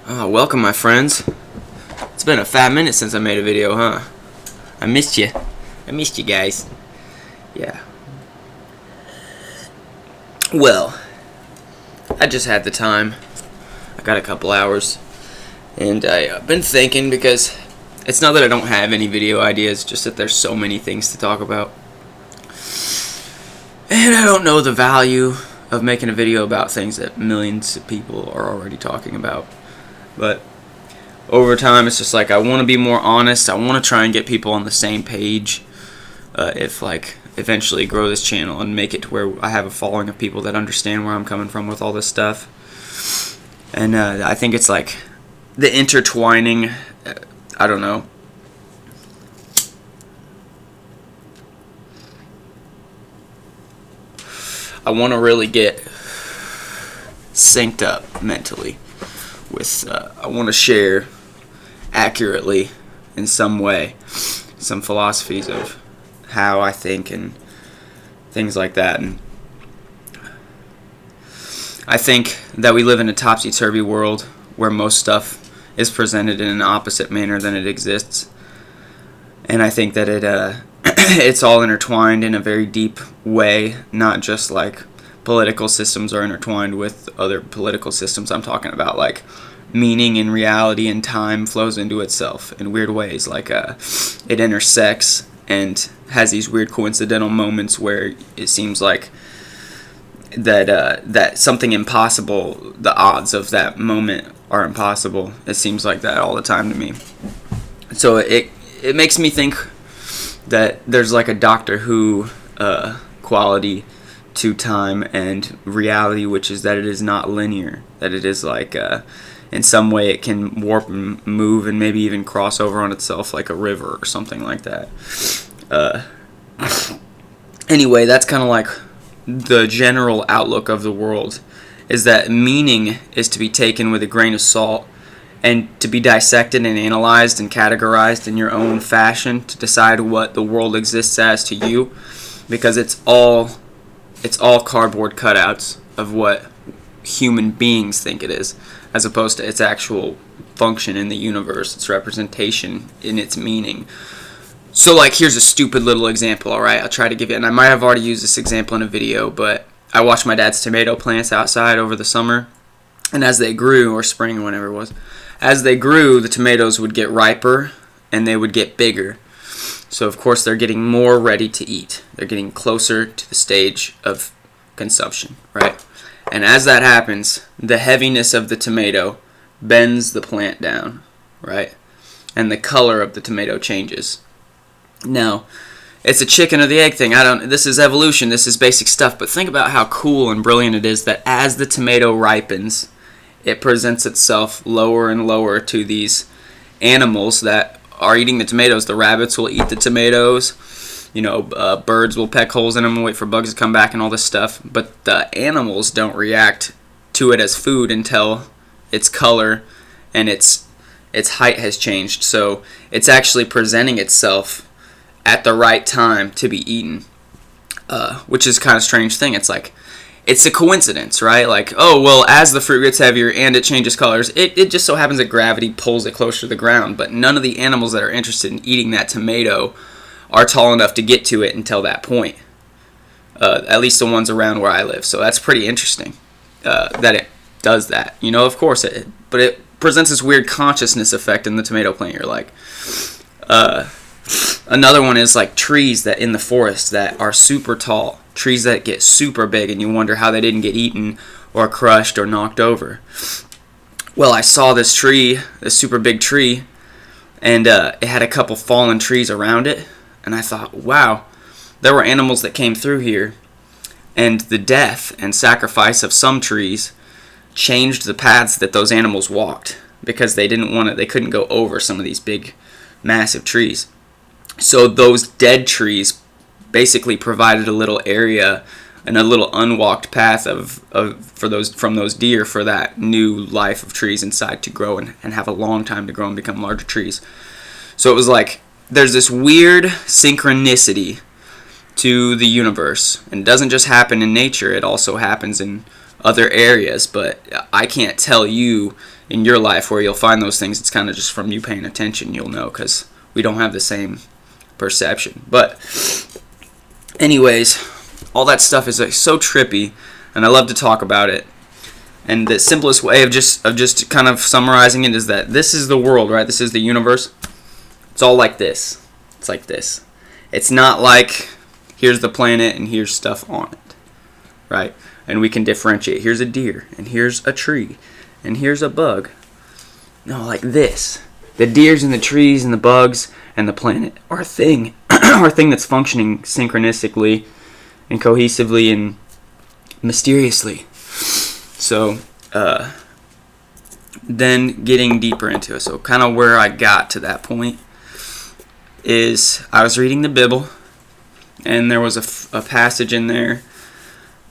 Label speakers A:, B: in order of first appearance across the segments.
A: Welcome, my friends. It's been a fat minute since I made a video, huh? I missed you. I missed you guys. Yeah. Well, I just had the time. I got a couple hours. And I've been thinking because it's not that I don't have any video ideas, just that there's so many things to talk about. And I don't know the value of making a video about things that millions of people are already talking about. But over time, it's just like I want to be more honest. I want to try and get people on the same page. Eventually grow this channel and make it to where I have a following of people that understand where I'm coming from with all this stuff. And I think it's like the intertwining. I don't know. I want to really get synced up mentally with I want to share accurately in some way some philosophies of how I think and things like that. And I think that we live in a topsy-turvy world where most stuff is presented in an opposite manner than it exists. And I think that it's all intertwined in a very deep way, not just like political systems are intertwined with other political systems. I'm talking about like meaning and reality and time flows into itself in weird ways. Like it intersects and has these weird coincidental moments where it seems like that something impossible, the odds of that moment are impossible. It seems like that all the time to me. So it makes me think that there's like a Doctor Who quality to time and reality, which is that it is not linear, that it is like in some way it can warp and move and maybe even cross over on itself like a river or something like that. Anyway, that's kind of like the general outlook of the world, is that meaning is to be taken with a grain of salt and to be dissected and analyzed and categorized in your own fashion to decide what the world exists as to you, because it's all cardboard cutouts of what human beings think it is, as opposed to its actual function in the universe, its representation in its meaning. So like, here's a stupid little example, alright? I'll try to give you, and I might have already used this example in a video, but I watched my dad's tomato plants outside over the summer, and as they grew, or spring or whenever it was, as they grew, the tomatoes would get riper and they would get bigger. So of course they're getting more ready to eat. They're getting closer to the stage of consumption, right? And as that happens, the heaviness of the tomato bends the plant down, right? And the color of the tomato changes. Now, it's a chicken or the egg thing. This is evolution, this is basic stuff, but think about how cool and brilliant it is that as the tomato ripens, it presents itself lower and lower to these animals that are eating the tomatoes. The rabbits will eat the tomatoes. Birds will peck holes in them and wait for bugs to come back and all this stuff. But the animals don't react to it as food until its color and its height has changed. So it's actually presenting itself at the right time to be eaten, which is kind of a strange thing. It's like, it's a coincidence, right? Like, oh, well, as the fruit gets heavier and it changes colors, it just so happens that gravity pulls it closer to the ground. But none of the animals that are interested in eating that tomato are tall enough to get to it until that point. At least the ones around where I live. So that's pretty interesting that it does that. Of course, but it presents this weird consciousness effect in the tomato plant. You're like, another one is like trees that in the forest that are super tall. Trees that get super big and you wonder how they didn't get eaten or crushed or knocked over. Well, I saw this tree, this super big tree, and it had a couple fallen trees around it, and I thought, wow, there were animals that came through here, and the death and sacrifice of some trees changed the paths that those animals walked because they couldn't go over some of these big, massive trees. So those dead trees basically provided a little area and a little unwalked path from those deer for that new life of trees inside to grow and have a long time to grow and become larger trees. So it was like there's this weird synchronicity to the universe, and it doesn't just happen in nature, it also happens in other areas, but I can't tell you in your life where you'll find those things. It's kind of just from you paying attention, you'll know, because we don't have the same perception. But anyways, all that stuff is like so trippy, and I love to talk about it. And the simplest way of just kind of summarizing it is that this is the world, right? This is the universe. It's all like this. It's like this. It's not like here's the planet and here's stuff on it, right? And we can differentiate. Here's a deer, and here's a tree, and here's a bug. No, like this. The deers and the trees and the bugs and the planet are a thing, are a thing that's functioning synchronistically and cohesively and mysteriously. So, then getting deeper into it. So kind of where I got to that point is I was reading the Bible, and there was a passage in there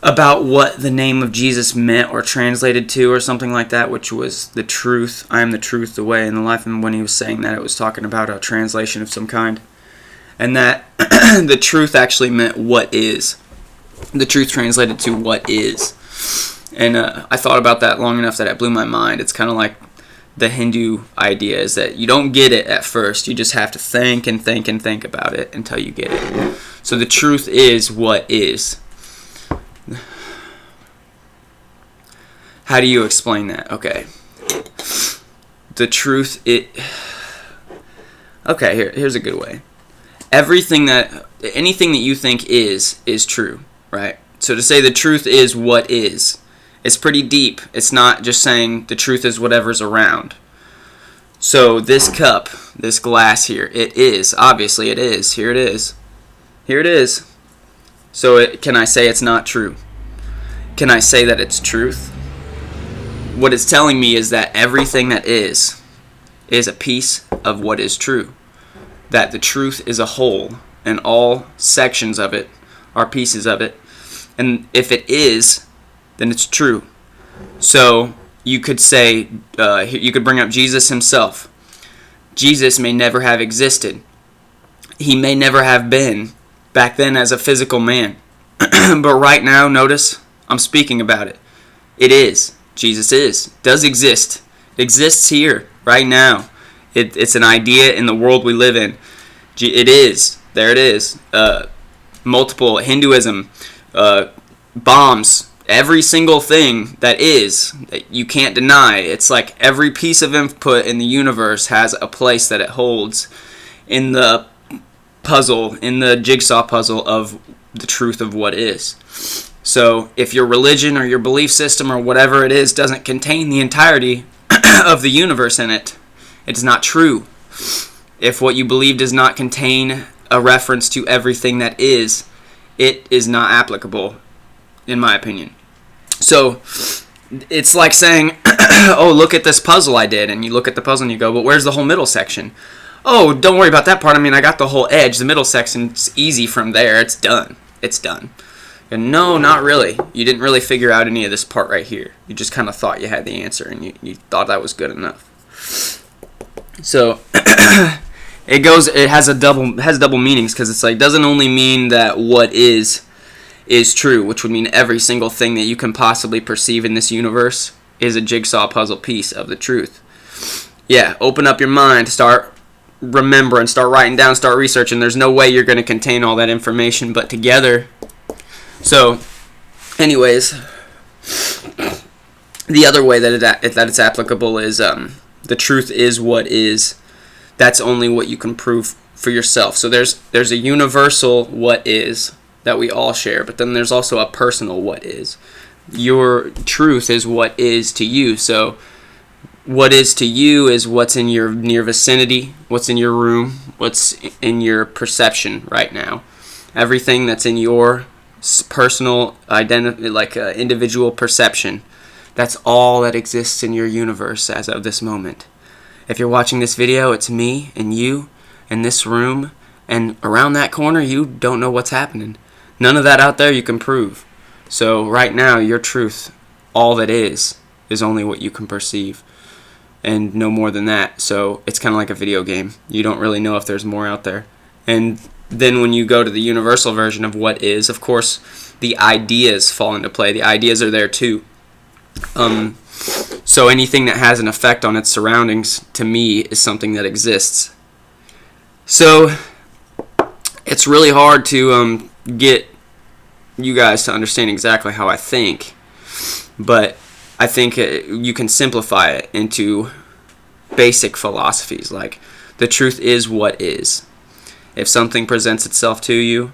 A: about what the name of Jesus meant or translated to or something like that, which was the truth. I am the truth, the way, and the life. And when he was saying that, it was talking about a translation of some kind. And that the truth actually meant what is. The truth translated to what is. And I thought about that long enough that it blew my mind. It's kind of like the Hindu idea is that you don't get it at first. You just have to think and think and think about it until you get it. So the truth is what is. How do you explain that? Okay. The truth, okay, here's a good way. Anything that you think is true, right? So to say the truth is what is, it's pretty deep. It's not just saying the truth is whatever's around. So this cup, this glass here, it is. Obviously it is. Here it is. Here it is. So can I say it's not true? Can I say that it's truth? What it's telling me is that everything that is a piece of what is true. That the truth is a whole, and all sections of it are pieces of it. And if it is, then it's true. So you could say, you could bring up Jesus himself. Jesus may never have existed. He may never have been back then as a physical man. But right now, notice, I'm speaking about it. It is. Jesus is. Does exist. Exists here, right now. It's an idea in the world we live in. It is. There it is. Multiple Hinduism, bombs, every single thing that you can't deny. It's like every piece of input in the universe has a place that it holds in the puzzle, in the jigsaw puzzle of the truth of what is. So if your religion or your belief system or whatever it is doesn't contain the entirety of the universe in it, it's not true. If what you believe does not contain a reference to everything that is, it is not applicable, in my opinion. So it's like saying, oh, look at this puzzle I did. And you look at the puzzle and you go, but where's the whole middle section? Oh, don't worry about that part. I mean, I got the whole edge. The middle section's easy from there. It's done. It's done. And no, not really. You didn't really figure out any of this part right here. You just kind of thought you had the answer, and you thought that was good enough. So it has double meanings, because it's like, doesn't only mean that what is true, which would mean every single thing that you can possibly perceive in this universe is a jigsaw puzzle piece of the truth. Yeah, open up your mind, start remembering, start writing down, start researching. There's no way you're going to contain all that information, but together. So, anyways, the other way that it's applicable is the truth is what is. That's only what you can prove for yourself. So there's a universal what is that we all share, but then there's also a personal what is. Your truth is what is to you. So what is to you is what's in your near vicinity, what's in your room, what's in your perception right now. Everything that's in your personal identity, like individual perception, that's all that exists in your universe as of this moment. If you're watching this video, it's me and you in this room, and around that corner you don't know what's happening. None of that out there you can prove. So right now, your truth, all that is only what you can perceive, and no more than that. So it's kind of like a video game. You don't really know if there's more out there. And then when you go to the universal version of what is, of course, the ideas fall into play. The ideas are there too. So anything that has an effect on its surroundings, to me, is something that exists. So it's really hard to get you guys to understand exactly how I think, but I think you can simplify it into basic philosophies, like the truth is what is. If something presents itself to you,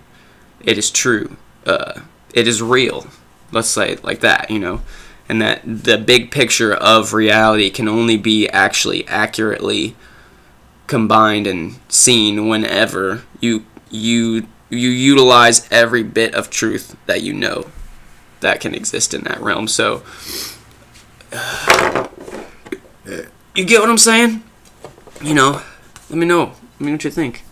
A: it is true. It is real. Let's say it like that, and that the big picture of reality can only be actually accurately combined and seen whenever you utilize every bit of truth that you know that can exist in that realm. So you get what I'm saying? Let me know what you think.